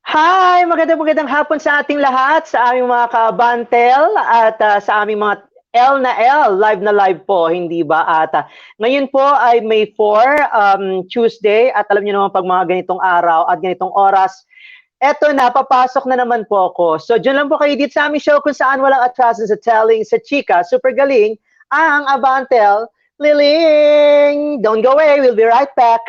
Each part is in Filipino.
Hi! Magandang hapon sa ating lahat, sa aming mga ka-Abantel at sa aming mga L na L, live na live po, hindi ba? At ngayon po ay May 4, Tuesday, at alam niyo naman pag mga ganitong araw at ganitong oras, eto na, papasok na naman po ako. So, dyan lang po kayo dito sa aming show kung saan walang atrasan sa telling, sa chika, super galing, ang Abantel Liling! Don't go away, we'll be right back.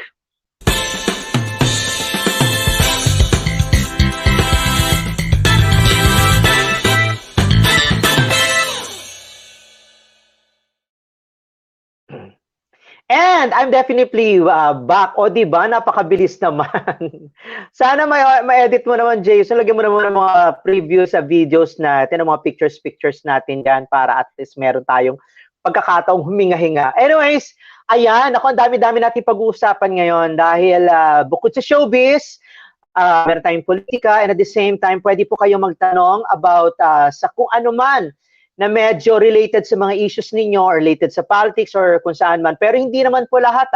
And I'm definitely back. O, di ba? Napakabilis naman. Sana ma-edit mo naman, Jason. Lagyan mo naman ng mga previews sa videos natin, ng mga pictures natin dyan para at least meron tayong pagkakataong huminga-hinga. Anyways, ayan. Ako, ang dami-dami natin pag-uusapan ngayon dahil bukod sa showbiz, meron tayong politika, and at the same time, pwede po kayong magtanong about sa kung ano man na medyo related sa mga issues ninyo or related sa politics or kung saan man. Pero hindi naman po lahat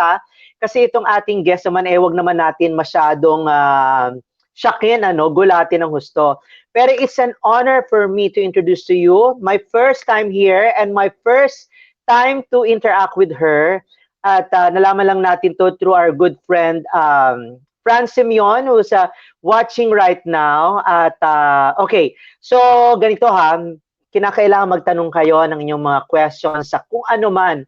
kasi itong ating guest naman, wag naman natin masyadong syakin, gulatin ng husto. Pero it's an honor for me to introduce to you my first time here and my first time to interact with her. At nalaman lang natin to through our good friend, Fran Simeon, who's watching right now. At okay, so ganito kinakailangan magtanong kayo ng inyong mga questions sa kung ano man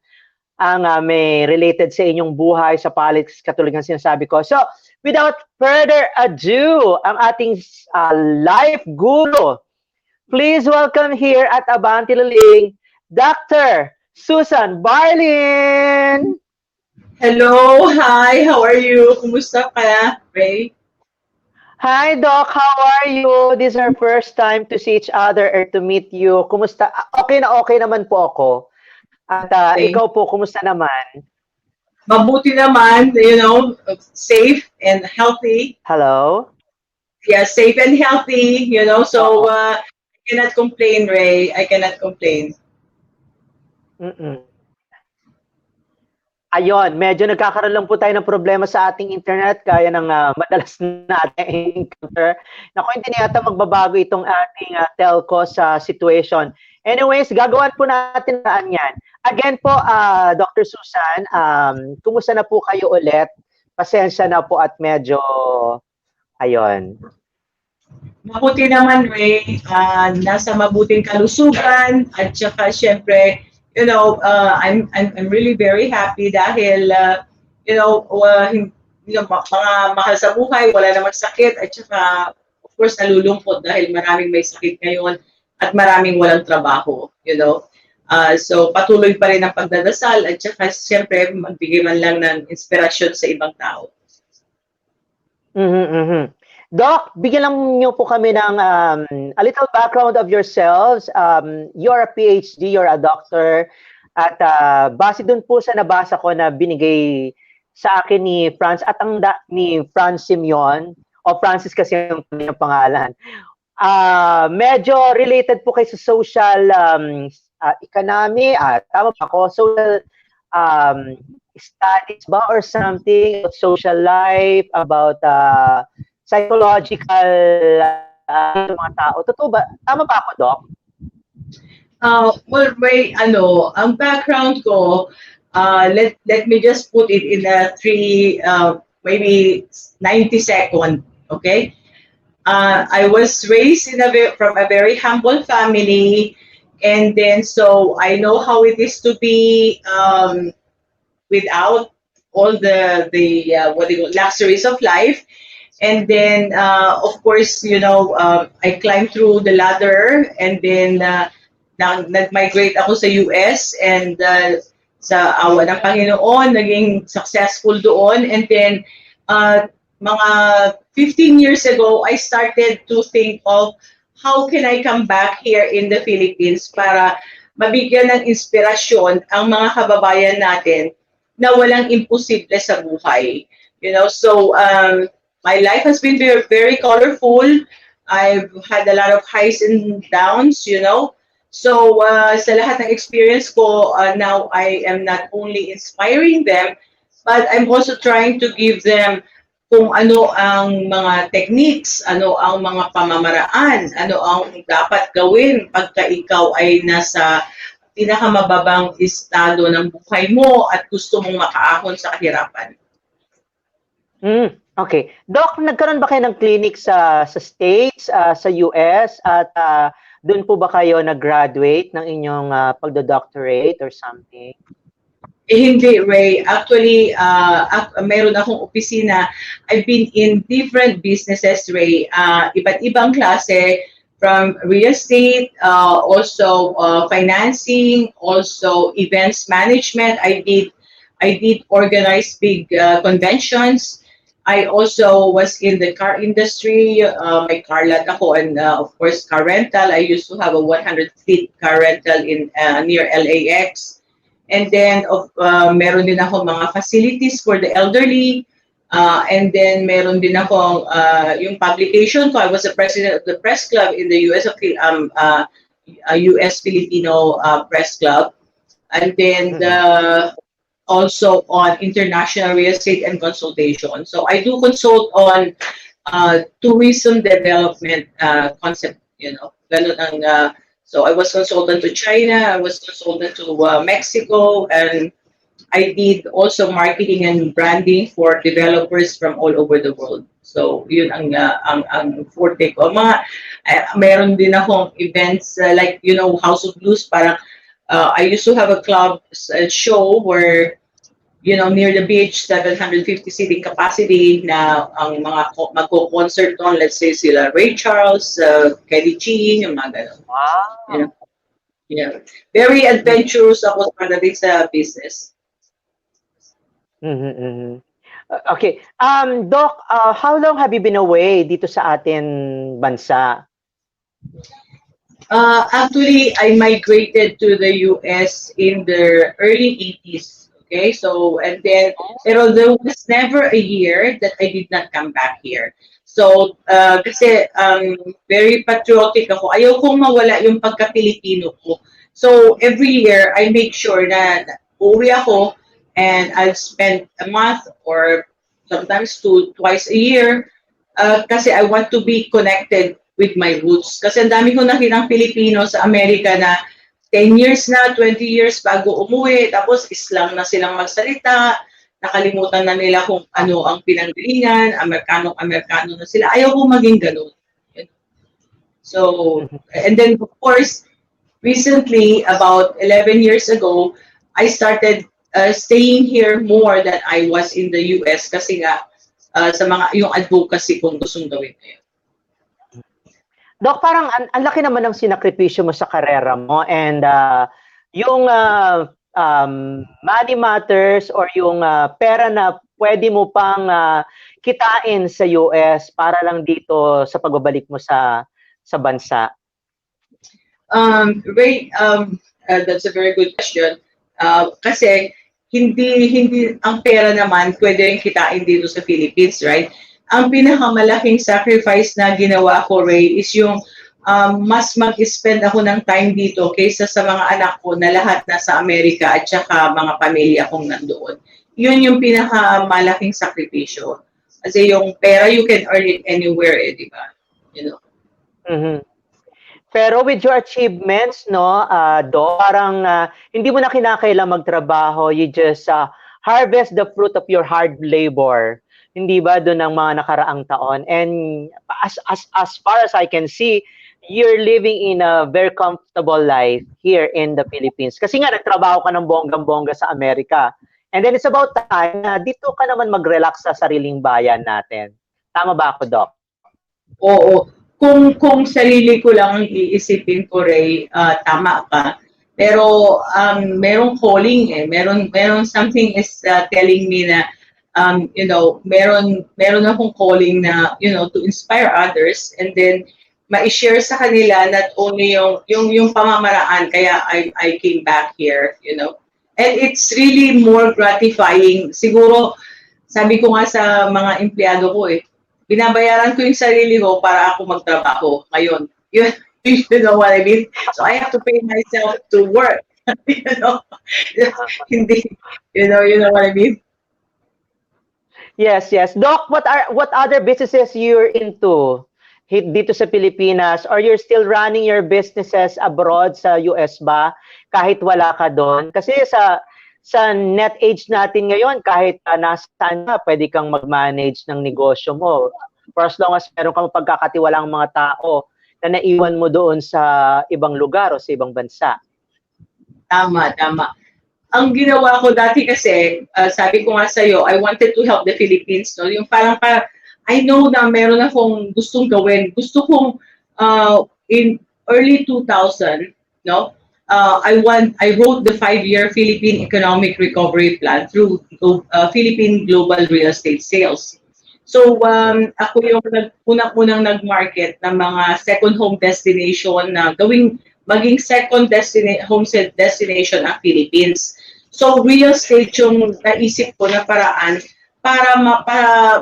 ang may related sa inyong buhay, sa politics, katulad ng sinasabi ko. So, without further ado, ang ating life guru, please welcome here at Abantelliling, Dr. Susan Barlin! Hello, hi, how are you? Kumusta ka, Ray? Hi, Doc. How are you? This is our first time to see each other or to meet you. Kumusta? Okay naman po ako. At ikaw po, kumusta naman? Mabuti naman, safe and healthy. Hello? Yeah, safe and healthy, so I cannot complain, Ray. I cannot complain. Ayun, medyo nagkakaroon lang po tayo ng problema sa ating internet kaya ng madalas natin encounter. Naku, hindi na yata magbabago itong ating telco sa situation. Anyways, gagawan po natin yan. Again po, Dr. Susan, kumusta na po kayo ulit? Pasensya na po at medyo, ayun. Mabuti naman, Ray. Nasa mabuting kalusugan at saka syempre, I'm really very happy dahil mga mahal sa buhay, wala namang sakit at saka of course nalulungkot dahil maraming may sakit ngayon at maraming walang trabaho, So patuloy pa rin ang pagdadasal at saka syempre magbigay man lang ng inspirasyon sa ibang tao. Doc, bigyan lang niyo po kami ng a little background of yourselves. You're a PhD, you're a doctor, at base dun po sa nabasa ko na binigay sa akin ni Franz at ni Franz Simeon, o Francis kasi yung pangalan. Medyo related po kayo sa social economy, tama ba ako? Social studies ba or something, social life, about psychological mga tao. Totoo ba? Tama ba ako, Doc? Well, Ray, ang background ko, let me just put it in a maybe 90 second, okay? I was raised from a very humble family, and then so I know how it is to be without all the luxuries of life. And then, of course, I climbed through the ladder and then nag-migrate ako sa US and sa awa ng Panginoon, naging successful doon. And then, mga 15 years ago, I started to think of how can I come back here in the Philippines para mabigyan ng inspirasyon ang mga kababayan natin na walang imposible sa buhay. So, my life has been very, very colorful. I've had a lot of highs and downs, So, sa lahat ng experience ko, now I am not only inspiring them, but I'm also trying to give them kung ano ang mga techniques, ano ang mga pamamaraan, ano ang dapat gawin pagka ikaw ay nasa pinakamababang estado ng buhay mo at gusto mong makaahon sa kahirapan. Okay. Doc, nagkaroon ba kayo ng clinic sa States, sa US, at doon po ba kayo nag-graduate ng inyong pagdo-doctorate or something? Hindi, Ray. Actually, meron akong opisina. I've been in different businesses, Ray. Iba't ibang klase, from real estate, also financing, also events management. I did organize big conventions. I also was in the car industry. May car lot ako, and of course, car rental. I used to have a 100-feet car rental in near LAX. And then, meron din ako mga facilities for the elderly. And then, meron din ako yung publication ko. I was the president of the press club in the US, US Filipino Press Club. And then, also on international real estate and consultation. So, I do consult on tourism development concept, ganun ang so I was consultant to China, I was consultant to Mexico, and I did also marketing and branding for developers from all over the world. So yun ang forte ko. Meron din akong events like House of Blues. Parang I used to have a club show where near the beach, 750 seating capacity na ang mga magko-concert doon, let's say sila Ray Charles, Kelly Jean, yung mga ganun. Wow. Yeah. Very adventurous ako pagdating sa business. Okay. Doc, how long have you been away dito sa atin bansa? Actually, I migrated to the US in the early 80s. Okay, so pero there was never a year that I did not come back here. So, kasi very patriotic ako. Ayaw kong mawala yung pagka-Pilipino ko. So, every year, I make sure na uuwi ako and I'll spend a month or sometimes twice a year kasi I want to be connected with my roots. Kasi ang dami ko nakitang Pilipino sa Amerika na 10 years na, 20 years bago umuwi, tapos Islam na silang magsalita, nakalimutan na nila kung ano ang pinanggalingan, Amerikano na sila. Ayaw ko maging ganun. So, and then of course, recently, about 11 years ago, I started staying here more than I was in the US kasi nga sa yung advocacy kong gustong gawin ngayon. Doc, parang ang laki naman ng sinakripisyo mo sa karera mo, and yung money matters or yung pera na pwede mo pang kitain sa US para lang dito sa pagbabalik mo sa bansa. Ray, that's a very good question. Kasi hindi ang pera naman pwede rin kitain dito sa Philippines, right? Ang pinakamalaking sacrifice na ginawa ko, Ray, is yung mas mag-spend ako ng time dito kaysa sa mga anak ko na lahat nasa Amerika at saka mga pamilya kong nandoon. Yun yung pinakamalaking sakripisyo. Kasi yung pera, you can earn it anywhere, di ba? Pero with your achievements, no, parang hindi mo na kinakailang magtrabaho. You just harvest the fruit of your hard labor. Hindi ba doon ang mga nakaraang taon? And as far as I can see, you're living in a very comfortable life here in the Philippines. Kasi nga nagtrabaho ka ng bonggang-bongga sa Amerika. And then it's about time na dito ka naman mag-relax sa sariling bayan natin. Tama ba ako, Doc? Oo. Kung sarili ko lang iisipin ko, Ray, tama ka. Pero merong calling Merong something is telling me na meron akong calling na to inspire others, and then ma-share sa kanila not only yung pamamaraan kaya I came back here, and it's really more gratifying. Siguro sabi ko nga sa mga empleyado ko binabayaran ko yung sarili ko para ako magtrabaho ngayon. You know what I mean? So I have to pay myself to work. Hindi, you know what I mean? Yes, yes. Doc, what other businesses you're into dito sa Pilipinas, or you're still running your businesses abroad sa US ba kahit wala ka doon? Kasi sa net age natin ngayon, kahit nasaan ka, pwede kang mag-manage ng negosyo mo. For as long as meron kang pagkakatiwalang mga tao na naiwan mo doon sa ibang lugar o sa ibang bansa. Tama, tama. Ang ginawa ko dati kasi, sabi ko nga sa'yo, I wanted to help the Philippines. No? Yung parang I know na meron akong gustong gawin. Gusto kong in early 2000, no? I wrote the 5-year Philippine Economic Recovery Plan through Philippine Global Real Estate Sales. So, ako yung unang-unang nag-market ng mga second home destination na maging second home destination ang Philippines. So, real estate yung naisip ko na paraan para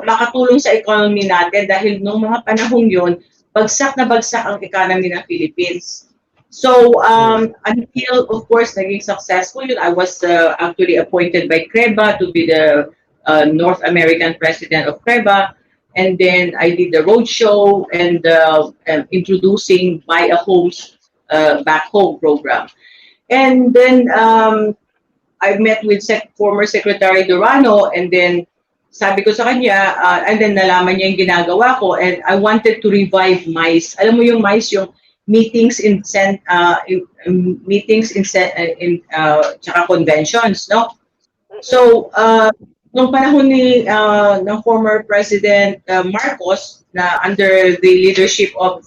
makatulong sa economy natin dahil nung mga panahong yun, bagsak na bagsak ang economy ng Philippines. So, until, of course, naging successful yun, I was actually appointed by CREBA to be the North American president of CREBA. And then I did the roadshow and introducing Buy a Homes Back Home program. And then I met with former Secretary Durano, and then sabi ko sa kanya, and then nalaman niya yung ginagawa ko, and I wanted to revive MICE. Alam mo yung MICE, yung meetings in tsaka conventions, no? So, nung panahon ng former President Marcos, na under the leadership of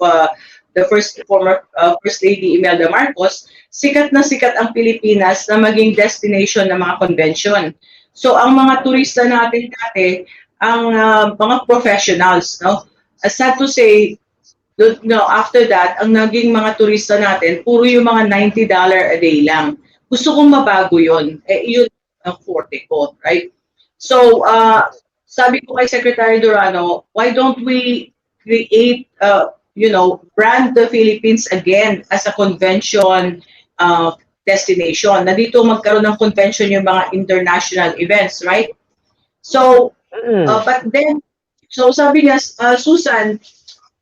the former First Lady Imelda Marcos, sikat na sikat ang Pilipinas na maging destination ng mga convention. So, ang mga turista natin dati, ang mga professionals, no? Sad to say, no, after that, ang naging mga turista natin, puro yung mga $90 a day lang. Gusto kong mabago yun. Yun ang forte ko, right? So, sabi ko kay Secretary Durano, why don't we create, brand the Philippines again as a convention destination? Na dito magkaroon ng convention yung mga international events, right? So, but then, so sabi niya, Susan,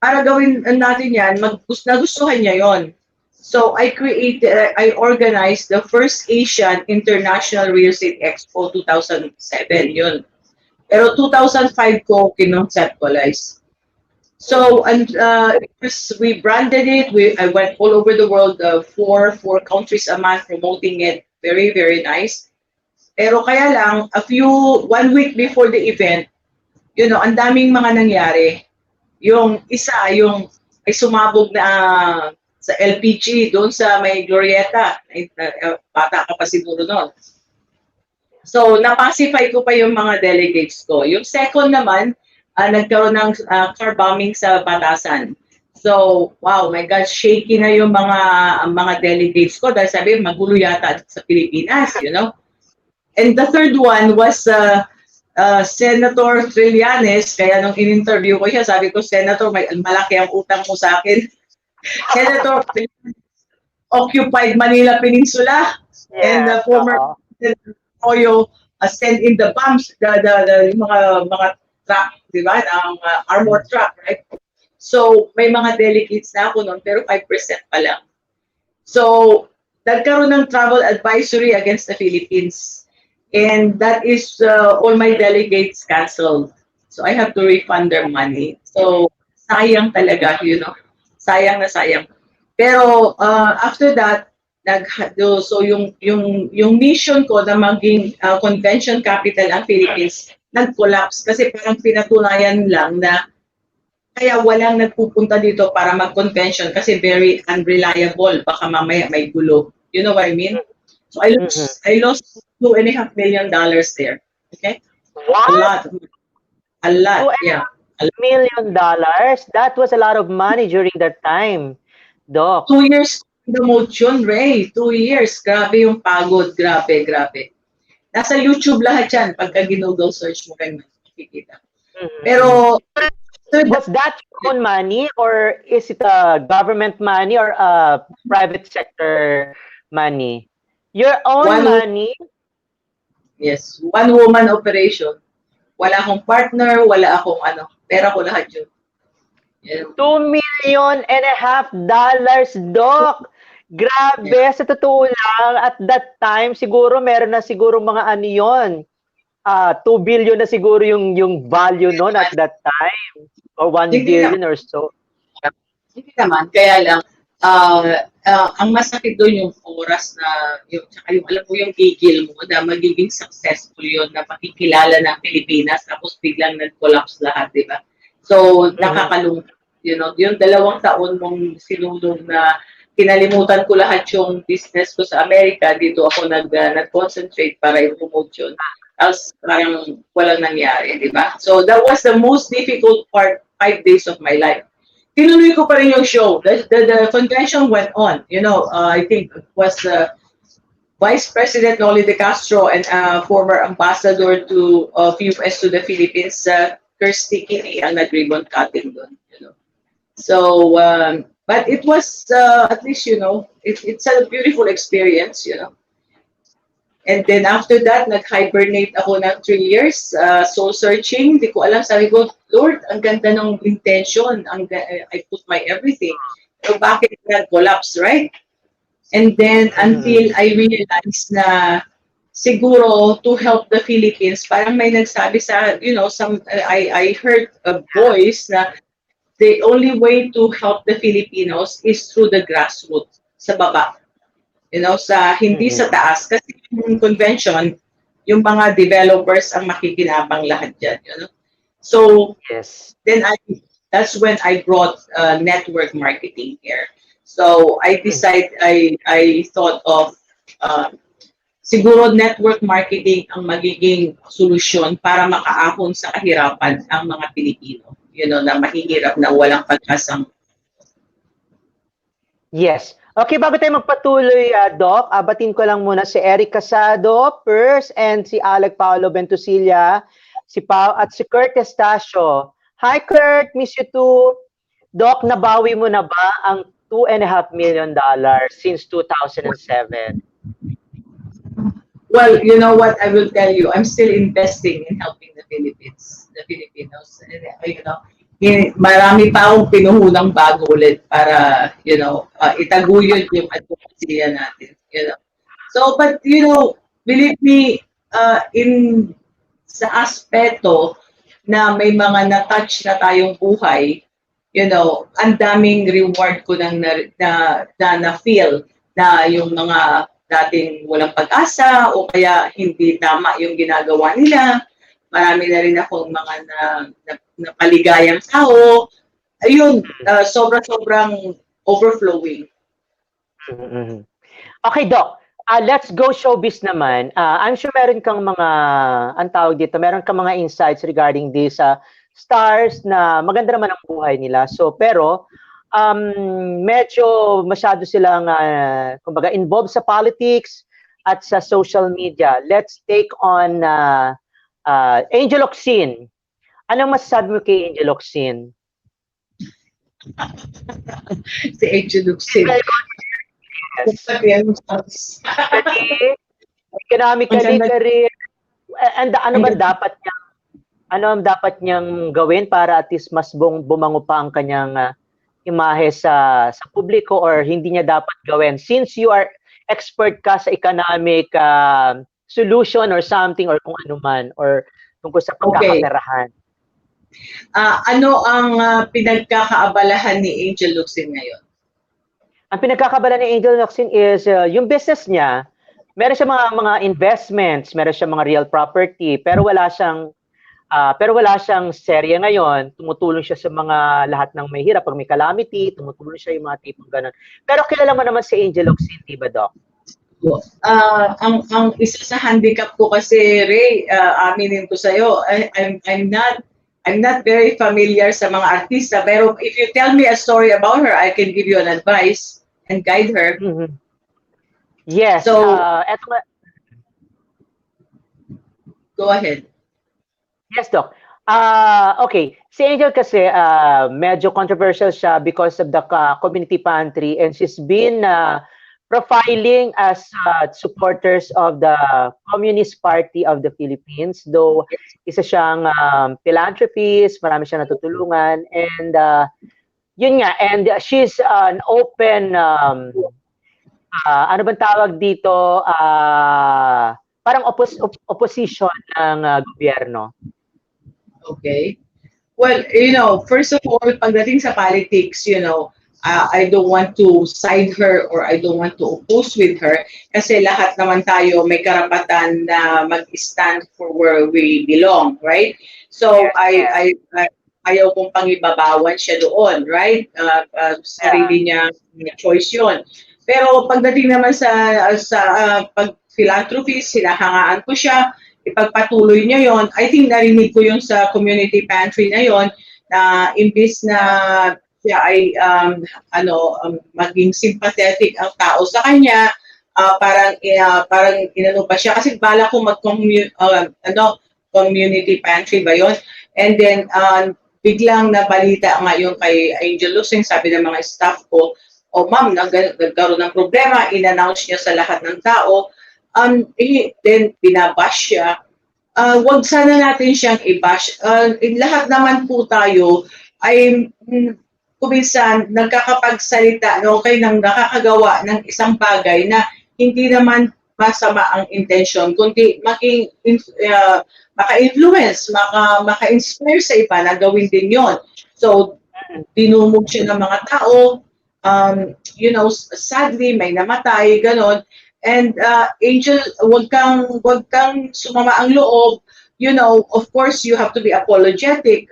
para gawin natin yan, nagustuhan niya yon. So I organized the first Asian International Real Estate Expo 2007 yun. Pero 2005 ko kinonceptualize. So we branded it. I went all over the world, four countries a month promoting it. Very, very nice. Pero kaya lang, 1 week before the event, ang daming mga nangyari. Yung isa, ay sumabog na sa LPG doon sa may Glorieta. Bata ka pa siguro noon. So, napacify ko pa yung mga delegates ko. Yung second naman, nagkaroon ng car bombing sa Batasan. So, wow, my God, shaky na yung mga delegates ko dahil sabi, magulo yata sa Pilipinas, And the third one was Senator Trillanes, kaya nung in-interview ko siya, sabi ko, Senator, malaki ang utang mo sa akin. Senator, occupied Manila Peninsula, and the former Oyo send in the bombs, the mga truck, di ba, ang armored truck, right? So, may mga delegates na ako noon, pero 5% pa lang. So, nagkaroon ng travel advisory against the Philippines. And that is all my delegates canceled. So I have to refund their money. So sayang talaga, sayang na sayang. Pero after that, so yung mission ko na maging convention capital ang Philippines nag-collapse kasi parang pinatunayan lang na kaya walang nagpupunta dito para mag-convention kasi very unreliable. Baka mamaya may gulo. You know what I mean? So I lost $2.5 million there. Okay? What? A lot. Yeah. $2.5 million? That was a lot of money during that time, Doc. 2 years the motion, Ray. 2 years. Grabe yung pagod. Grabe. Nasa YouTube lahat yan. Pagka ginugol search mo kayo makikita. Pero was that your own money, or is it a government money or a private sector money? Your own money? Yes, one woman operation. Wala akong partner, wala akong ano. Pera ko lahat yun. You know? $2.5 million, Doc. Grabe, Yeah. sa totoo lang, at that time, siguro meron na siguro mga ano yun, 2 billion na siguro yung value noon at that time. Or 1 Hindi naman. billion or so. Hindi naman. Kaya lang, ang masakit doon yung oras na, tsaka yung, alam mo yung gigil mo na magiging successful yun na makikilala ng Pilipinas tapos biglang nag-collapse lahat, di ba? So, Mhm. nakakalungkot. Yung 2 taon mong sinulong na kinalimutan ko lahat yung business ko sa Amerika, dito ako nag-concentrate para i-promote yun. Tapos parang walang nangyari, di ba? So, that was the most difficult part, 5 days of my life. Tinuloy ko pa rin yung show. The convention went on. I think it was Vice President Noli De Castro and former ambassador of US to the Philippines, Kirsty Kinney, ang nag-ribbon cutting doon. So, but it was at least, it's a beautiful experience. And then after that, nag-hibernate ako ng 3 years, soul searching. Hindi ko alam, sabi ko, Lord, ang ganda ng intention. I put my everything. So bakit nag-collapse, right? And then until I realized na siguro to help the Philippines, parang may nagsabi sa, I heard a voice na the only way to help the Filipinos is through the grassroots, sa baba. Hindi sa taas. Kasi yung convention, yung mga developers ang makikinabang lahat dyan. So, Yes. then that's when I brought network marketing here. So, I thought of siguro network marketing ang magiging solusyon para makaahon sa kahirapan ang mga Pilipino. Na mahihirap na walang pag-asang. Yes. Okay, bago tayo magpatuloy, Doc, abatin ko lang muna si Eric Casado, Pers, and si Alec Paolo Bentosilla, si Pao at si Kurt Estacio. Hi, Kurt. Miss you too. Doc, nabawi mo na ba ang $2.5 million since 2007? Well, you know what I will tell you, I'm still investing in helping the Filipinos. Marami pa akong pinuhulang bago ulit para, itaguyod yung advocacy natin. So, but, believe me, sa aspeto na may mga na-touch na tayong buhay, ang daming reward ko nang na-feel na yung mga dating walang pag-asa o kaya hindi tama yung ginagawa nila. Marami na rin akong mga napaligayang tao. Ayun, sobrang overflowing. Okay, Doc. Let's go showbiz naman. I'm sure meron kang mga, ang tawag dito, meron kang mga insights regarding these stars na maganda naman ang buhay nila. So, pero, medyo masyado silang, kumbaga, involved sa politics at sa social media. Let's take on Angel Oxin. Anong masasabi mo kay Angel Oxin? Si Angel Oxin. Yes. Economically career. And ano ba dapat niyang gawin para at least mas bumango pa ang kanyang imahe sa publiko, or hindi niya dapat gawin since you are expert ka sa economic solution or something or kung ano man or tungkol sa pagkakaperahan? Ano ang pinagkakaabalahan ni Angel Oxin ngayon? Ang pinagkakabala ni Angel Oxin is yung business niya, meron siya mga investments, meron siya mga real property, pero wala siyang serye ngayon. Tumutulong siya sa mga lahat ng may hirap. Pag may calamity, tumutulong siya yung mga tipong ganun. Pero kilala mo naman si Angel Oxin, di ba, Doc? Ang isa sa handicap ko kasi, Ray, aminin ko sa'yo, I'm not very familiar sa mga artista, pero if you tell me a story about her, I can give you an advice and guide her. Mm-hmm. Yes. So, go ahead. Yes, Doc. Okay. Si Angel kasi medyo controversial siya because of the community pantry, and she's been profiling as supporters of the Communist Party of the Philippines. Though isa siyang philanthropist, marami siyang natutulungan, and yun nga, and she's an open, ano bang tawag dito, parang opposition ng gobyerno. Okay. Well, first of all, pagdating sa politics, I don't want to side her or I don't want to oppose with her kasi lahat naman tayo may karapatan na mag-stand for where we belong, right? So, Yes, I ayaw kong pangibabawan siya doon, right? Sarili niya, choice yun. Pero pagdating naman sa pag-philanthropist, sinahangaan ko siya, ipagpatuloy niya yon. I think narinig ko yung sa community pantry na yon na imbis na siya ay maging sympathetic ang tao sa kanya, parang inano pa siya kasi bala ko community pantry ba yon. And then biglang nabalita ngayon kay Angel Lucing, sabi ng mga staff ko, ma'am, nagkaroon ng problema, in-announce niya sa lahat ng tao. Then binabash siya. Wag sana natin siyang i-bash. Lahat naman po tayo ay kuminsan nagkakapagsalita, nang nakakagawa ng isang bagay na hindi naman masama ang intention, kundi maka-influence, maka-inspire sa iba na gawin din yon. So, dinumog siya ng mga tao, sadly, may namatay, ganon. And Angel, wag kang sumama ang loob. Of course, you have to be apologetic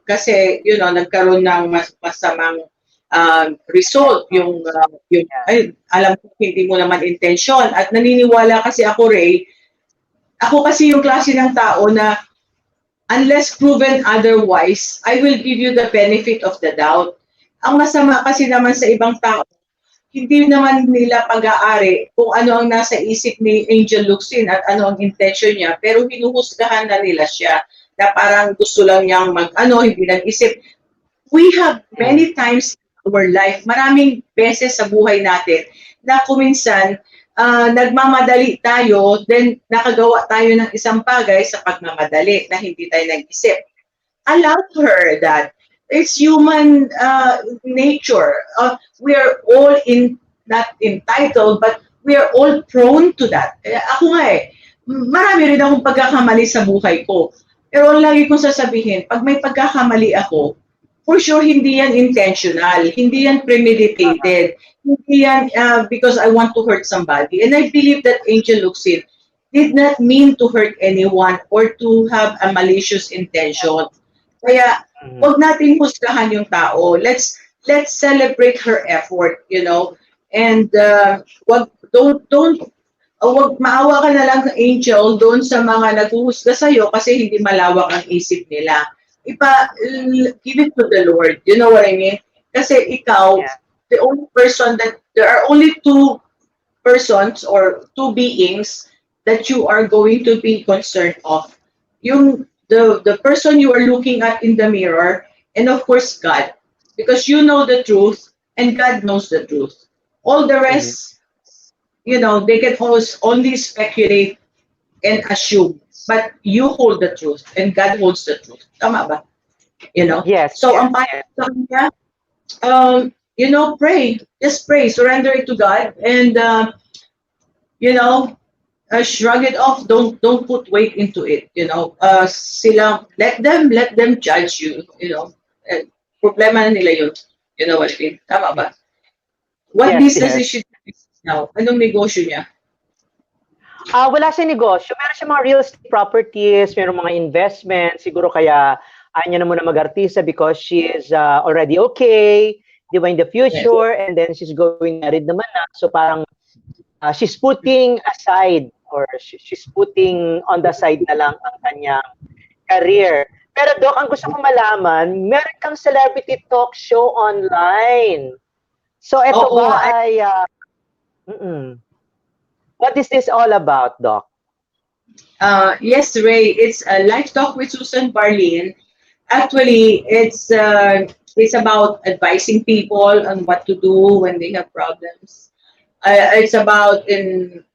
kasi, nagkaroon ng masamang result. Ay, alam ko, hindi mo naman intensyon. At naniniwala kasi ako, Ray, ako kasi yung klase ng tao na unless proven otherwise, I will give you the benefit of the doubt. Ang masama kasi naman sa ibang tao, hindi naman nila pag-aari kung ano ang nasa isip ni Angel Lucin at ano ang intention niya, pero hinuhusgahan na nila siya na parang gusto lang niyang hindi nag-isip. We have many times in our life, maraming beses sa buhay natin, na kuminsan, nagmamadali tayo, then nakagawa tayo ng isang bagay sa pagmamadali na hindi tayo nag-isip. Allow her that. It's human nature. We are all not entitled, but we are all prone to that. Ako nga marami rin akong pagkakamali sa buhay ko. Pero lagi kong sasabihin, pag may pagkakamali ako, for sure hindi yan intentional, hindi yan premeditated, hindi yan because I want to hurt somebody. And I believe that Angel Lucin did not mean to hurt anyone or to have a malicious intention. Kaya, wag natin husgahan yung tao. Let's celebrate her effort, and wag maawa ka na lang, Angel, doon sa mga naghuhusga sa'yo kasi hindi malawak ang isip nila. Give it to the Lord. You know what I mean? Kasi ikaw, the only person there are only two persons or two beings that you are going to be concerned of. The person you are looking at in the mirror, and of course God, because you know the truth and God knows the truth. All the rest, they can only speculate and assume, but you hold the truth and God holds the truth. Tama ba? Yes. So ang payo niya, pray, just pray, surrender it to God, and shrug it off. Don't put weight into it. Let them judge you. Problema na nila yun. You know what I mean? Tama ba? What business is she doing now? Anong negosyo niya? Wala siyang negosyo. Meron siya mga real estate properties, meron mga investments. Siguro kaya ayaw niya na muna mag-artista because she is already okay, di ba, in the future, and then she's going married naman na. So parang she's putting aside or she's putting on the side na lang ang kanyang career. Pero Doc, ang gusto ko malaman, meron kang celebrity talk show online. So ito ay what is this all about, Doc? Yes, Ray, it's a live talk with Susan Barlin. Actually, it's about advising people on what to do when they have problems. It's about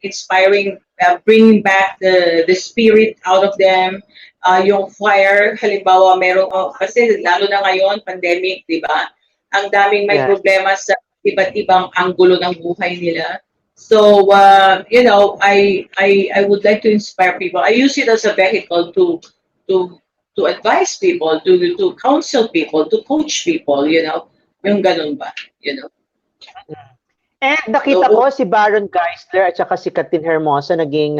inspiring, bringing back the spirit out of them. Yung fire, halimbawa, kasi lalo na ngayon, pandemic, di ba? Ang daming may Yes. problema sa iba't ibang anggulo ng buhay nila. So, I would like to inspire people. I use it as a vehicle to to advise people, to counsel people, to coach people, yung ganun ba, And nakita So, ko si Baron Geisler at saka si Katin Hermosa naging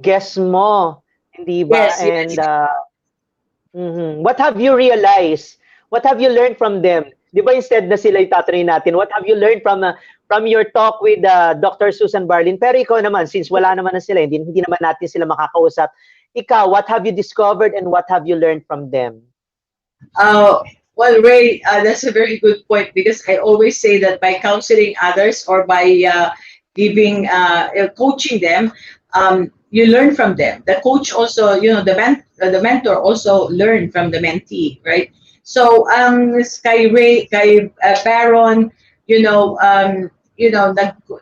guest mo, hindi ba? yes, And yes. what have you realized? What have you learned from them? Di ba instead na sila itatanungin natin, what have you learned from your talk with Dr. Susan Barlin? Pero ikaw naman, since wala naman na sila, hindi naman natin sila makakausap, ikaw, what have you discovered and what have you learned from them? Well, Ray, that's a very good point because I always say that by counseling others or by coaching them, you learn from them. The coach also, the mentor also learn from the mentee, right? So, kay Ray, kay Baron,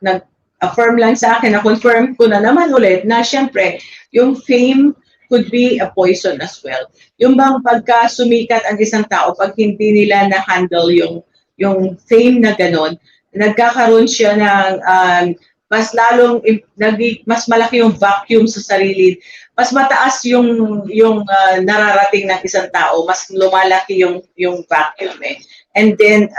nag-affirm lang sa akin, na-confirm ko na naman ulit na syempre, yung fame could be a poison as well. Yung bang pagka sumikat ang isang tao, pag hindi nila na-handle yung fame na ganon, nagkakaroon siya ng mas lalong, mas malaki yung vacuum sa sarili, mas mataas yung nararating ng isang tao, mas lumalaki yung vacuum eh. And then,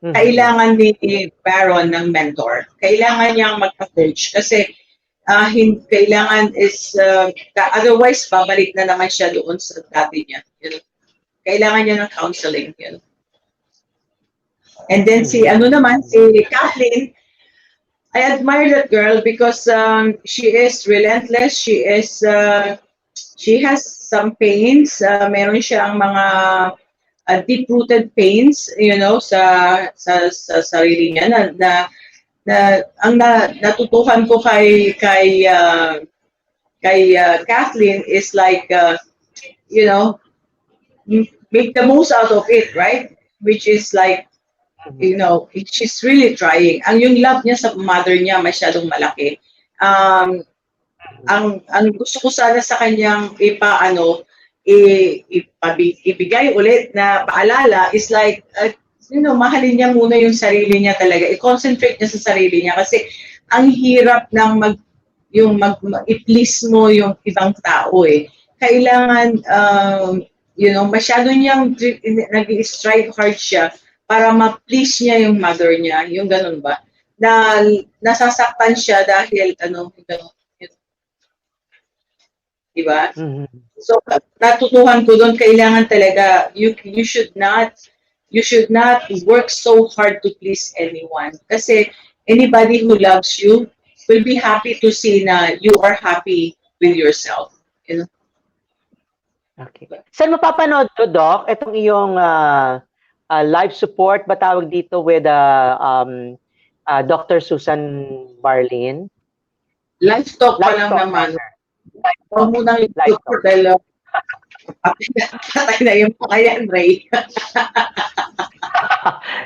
kailangan ni Baron ng mentor. Kailangan niyang magpa-coach kasi kailangan is otherwise babalik na naman siya doon sa dati niya. Kailangan niya ng counseling. And then si Kathleen, I admire that girl because she is relentless. She has some pains. Meron siyang mga deep-rooted pains, sa sarili niya na natutuhan ko kay Kathleen is like make the most out of it, right? Which is like she's really trying. Yung love niya sa mother niya masyadong malaki. Ang gusto ko sana sa kanyang ibigay ulit na paalala is like mahalin niya muna yung sarili niya talaga. I-concentrate niya sa sarili niya kasi ang hirap ng i-please mo yung ibang tao eh. Kailangan, masyado niyang nag-strive hard siya para ma-please niya yung mother niya. Yung ganun ba? Na nasasaktan siya dahil diba? So, natutuhan ko doon, kailangan talaga, you should not work so hard to please anyone. Kasi anybody who loves you will be happy to see na you are happy with yourself. Okay. Saan mapapanood to, Doc? Itong iyong live support, ba tawag dito with Dr. Susan Barlin? Live talk pa lang naman. Huwag mo nang live talk dahil patay na yung pakayan, Ray.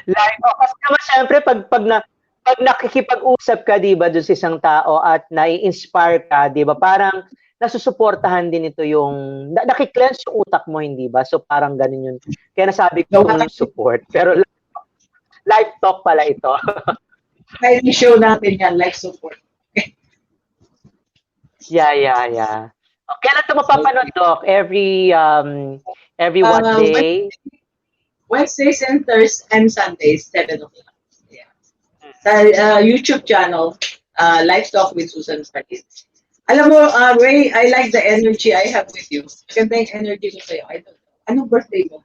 Live. Kasi naman syempre, pag nakikipag-usap ka, di ba, doon sa isang tao at nai-inspire ka, di ba, parang nasusuportahan din ito yung, nakiklense yung utak mo, hindi ba? So parang ganun yun. Kaya nasabi ko yung support. Pero live talk pala ito. Kaya show natin yan, live support. Yeah. Kailan ito mapapanood, Doc? Every what day? Wednesdays and Thursdays and Sundays, 7 o'clock. Yeah. Sa YouTube channel, Live Talk with Susan Barlin. Alam mo, Ray, I like the energy I have with you. Ganda yung energy ko sa'yo. Anong birthday mo?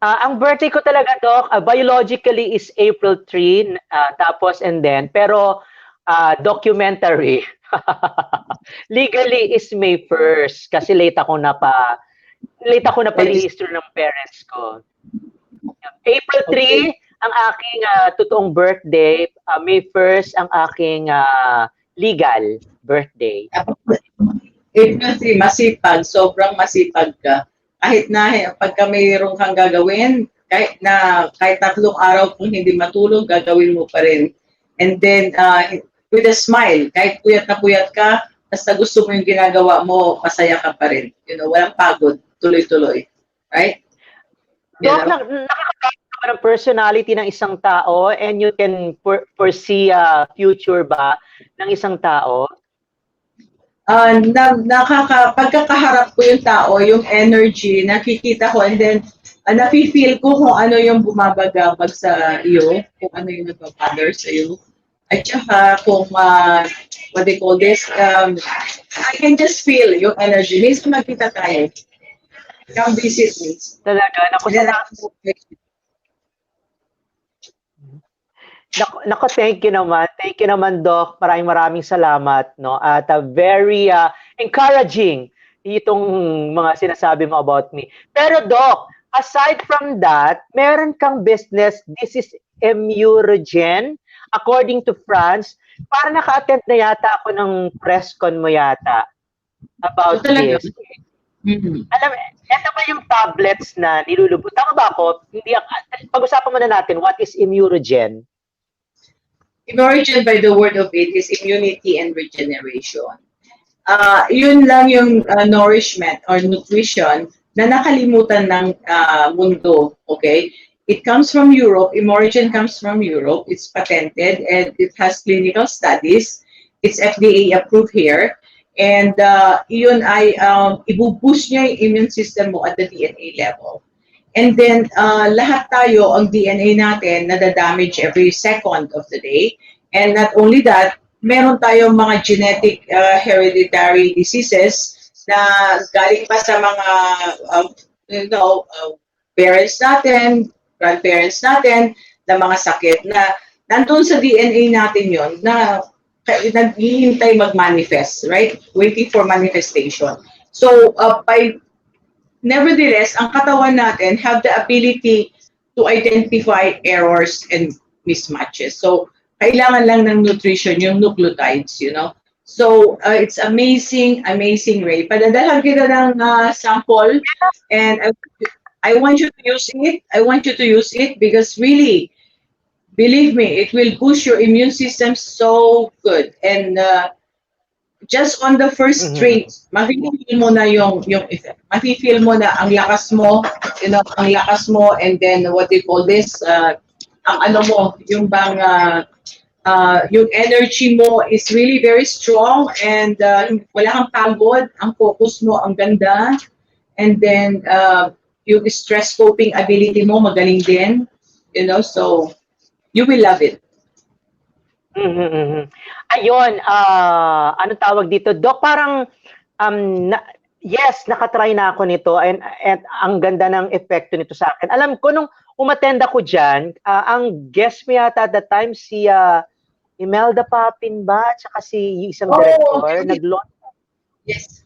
Ang birthday ko talaga, Doc, biologically is April 3, pero documentary. Legally is May 1st kasi late ako na pa-register ng parents ko. April 3 ang aking totoong birthday, May 1st ang aking legal birthday. April 3, masipag, sobrang masipag ka. Kahit na pagka mayroon kang gagawin, kahit 3 araw kung hindi matulog, gagawin mo pa rin. And then, with a smile, kahit puyat ka, basta gusto mo yung ginagawa mo, masaya ka pa rin. You know, walang pagod, tuloy-tuloy. Right? You Dok, know? nakakakita ka ng personality ng isang tao and you can foresee a future ba ng isang tao? Pagkakaharap ko yung tao, yung energy, nakikita ko, and then, nafe-feel ko kung ano yung bumabagabag sa iyo, kung ano yung nagpa-bother sa iyo. At saka, kung, what they call this, I can just feel yung energy. Minsan magkita tayo. Come visit me. Talaga, naku, Then, Nako, thank you naman. Thank you naman, Doc. Maraming salamat, no? At very encouraging itong mga sinasabi mo about me. Pero Doc, aside from that, meron kang business. This is Emurogen. According to France, para naka-attend na yata ako ng press con mo yata about talaga. this. Alam, ito ba yung tablets na nilulubot? Tama ba ako? Pag-usapan muna natin, what is Emurogen? Emurogen, by the word of it, is immunity and regeneration. Yun lang yung nourishment or nutrition na nakalimutan ng mundo, okay? It comes from Europe. Emurogen comes from Europe. It's patented and it has clinical studies. It's FDA approved here. And yun ay ibuboost niya yung immune system mo at the DNA level. And then, lahat tayo, ang DNA natin, nadadamage every second of the day. And not only that, meron tayong mga genetic hereditary diseases na galing pa sa mga, parents natin, grandparents natin, na mga sakit na nandun sa DNA natin yon na naghihintay mag-manifest, right? Waiting for manifestation. So, nevertheless, ang katawan natin have the ability to identify errors and mismatches. So, kailangan lang ng nutrition, yung nucleotides, you know. So, it's amazing, Ray. Padadalhan kita ng sample and I want you to use it. I want you to use it because really, believe me, it will boost your immune system so good. And just on the first drink, mafe-feel mo na yung effect. Mafe-feel mo na ang lakas mo, you know, ang lakas mo, and then what they call this, ang ano mo, yung bang, yung energy mo is really very strong and wala kang pagod, ang focus mo, ang ganda, and then yung stress coping ability mo, magaling din, you know, so you will love it. Ayun, ano tawag dito? Doc, parang, yes, nakatry na ako nito and ang ganda ng epekto nito sa akin. Alam ko, nung umattend ako dyan, ang guest mo yata at the time, si Imelda Papin ba? Tsaka si isang director, okay. nag-launch. Yes.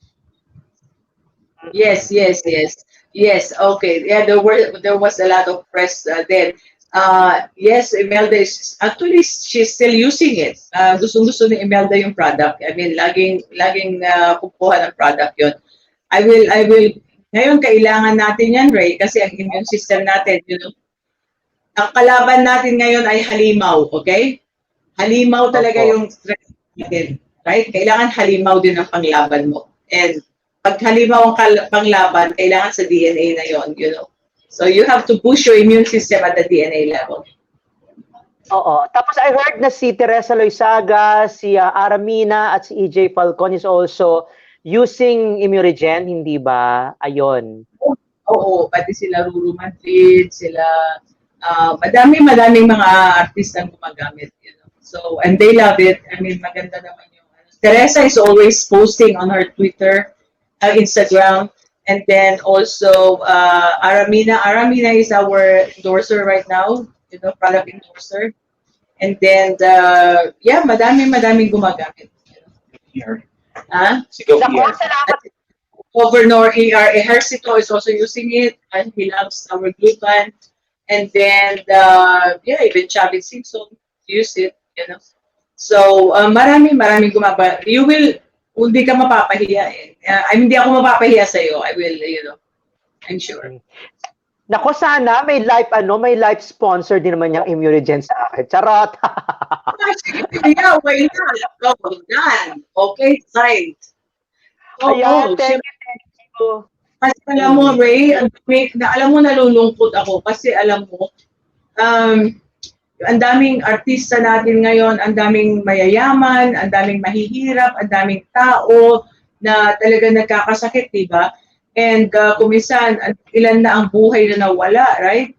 Yes, okay. Yeah, there was a lot of press then. Yes, Imelda is actually she's still using it. Gusto ni Imelda yung product. I mean, laging kukuha ng product yon. I will ngayon kailangan natin yan, Ray, kasi ang immune system natin, you know. Ang kalaban natin ngayon ay halimaw, okay? Halimaw talaga yung stress natin, right? Kailangan halimaw din ang panglaban mo. And pag halimaw ang panglaban, kailangan sa DNA na yon, you know. So you have to boost your immune system at the DNA level. Oo. Tapos I heard na si Teresa Loizaga, si Aramina at si EJ Falcon is also using Emurogen, hindi ba? Ayun. Oo, pati sila Ruru Madrid, sila madaming mga artistang gumagamit, you know. So, and they love it. I mean, maganda naman yung Teresa is always posting on her Twitter, Instagram, and then also Aramina is our endorser right now, you know, product endorser. And then yeah, madaming gumagamit. Here. Sigaw here. Governor Ejercito is also using it, and he loves our gluten. And then yeah, even Chavez Simpson use it, you know. So marami gumaba. You will, hindi ka mapapahiya eh. Hindi ako mapapahiya sa iyo. I will, you know. I'm sure. Nako, sana may live sponsor din naman yung Emurogen sa akin. Charot. Yeah, why not? Oh, done. Okay, signed. Ayan, Oo, thank syempre. you, thank you. Kasi alam mo, Mhm. Ray, alam mo nalulungkot ako kasi alam mo, um, ang daming artista natin ngayon, ang daming mayayaman, ang daming mahihirap, ang daming tao na talaga nagkakasakit, di ba? And kuminsan, ilan na ang buhay na nawala, right?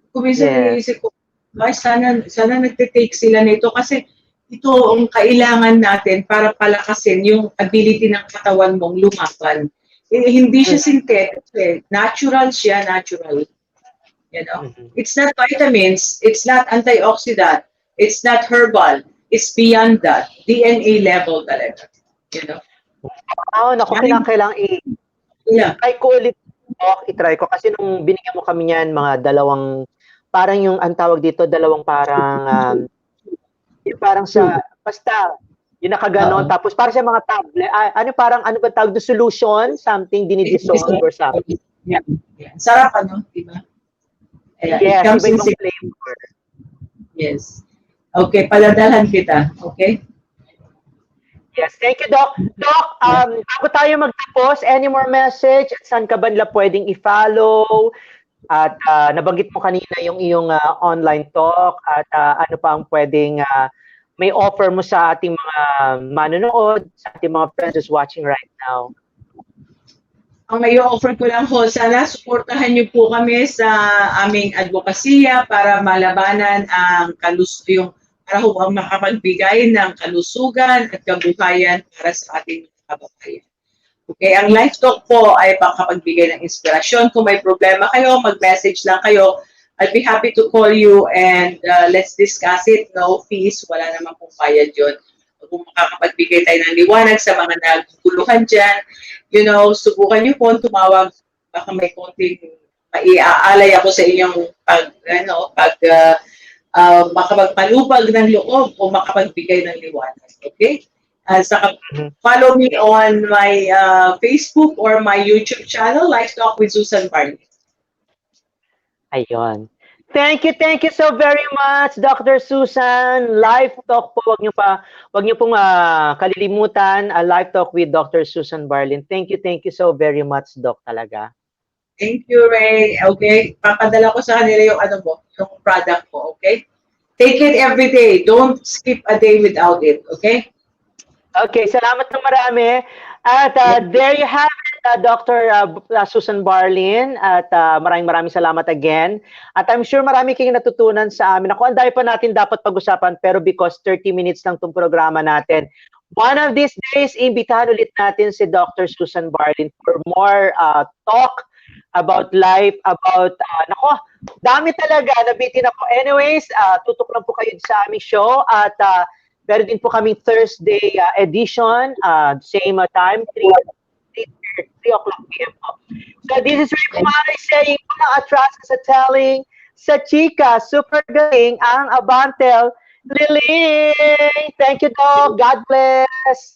Kuminsan Yes. iniisip ko, ay, sana nagtitake sila nito kasi ito ang kailangan natin para palakasin yung ability ng katawan mong lumaban. Hindi siya synthetic, eh. Natural siya, natural. You know, Mhm. it's not vitamins, it's not antioxidant, it's not herbal, it's beyond that. DNA level talaga. You know? Naku, kinakailangan Yeah. i-try ko ulit, Doc, i-try ko kasi nung binigyan mo kami niyan mga dalawang parang yung ang tawag dito, dalawang parang, yung parang sa basta yung nakaganon Oo. tapos parang sa mga tablet ano parang ano ba tawag doon, solution, something dinidissolve or something. Yeah. Yeah. Sarap ano, di ba? It Yes, comes in iba-ibang six. flavor. Yes. Okay, paladalhan kita. Okay? Yes, thank you, Doc. Doc, bago tayo magtapos, any more message? Saan ka ba nila pwedeng i-follow? At nabanggit mo kanina yung iyong online talk at ano pa ang pwedeng may offer mo sa ating mga manonood, sa ating mga friends who's watching right now. Ang may offer ko lang ho, sana suportahan niyo po kami sa aming advokasya para malabanan ang yung para ho ang makapagbigay ng kalusugan at kabuhayan para sa ating kababayan. Okay, ang live talk po ay makapagbigay ng inspirasyon. Kung may problema kayo, mag-message lang kayo. I'll be happy to call you and let's discuss it. No fees, wala naman pong bayad yun. Kung makakapagbigay tayo ng liwanag sa mga naguguluhan dyan, you know, subukan niyo po tumawag. Baka may konting maiaalay ako sa inyong makapagpalubag ng loob o makapagbigay ng liwanag. Okay? Saka follow me on my Facebook or my YouTube channel, Life Talk with Susan Barlin. Ayun. Thank you so very much, Dr. Susan. Live talk po, wag niyo pong kalilimutan, live talk with Dr. Susan Barlin. Thank you so very much, Doc, talaga. Thank you, Ray. Okay? Papadala ko sa kanila yung yung product ko, okay? Take it every day. Don't skip a day without it, okay? Okay, salamat ng marami. At there you have it, Dr. Susan Barlin. At maraming salamat again. At I'm sure marami kayong natutunan sa amin. Ako, ang dami pa natin dapat pag-usapan, pero because 30 minutes lang itong programa natin, one of these days, imbitahan ulit natin si Dr. Susan Barlin for more talk about life, about, dami talaga, nabitin ako. Anyways, tutok lang po kayo sa aming show at meron din po kaming Thursday edition, same time, 3 o'clock p.m. po. So this is Rick Kumari saying, mga atras sa telling, sa chika, super galing ang Abantelliling. Thank you, Doc. God bless.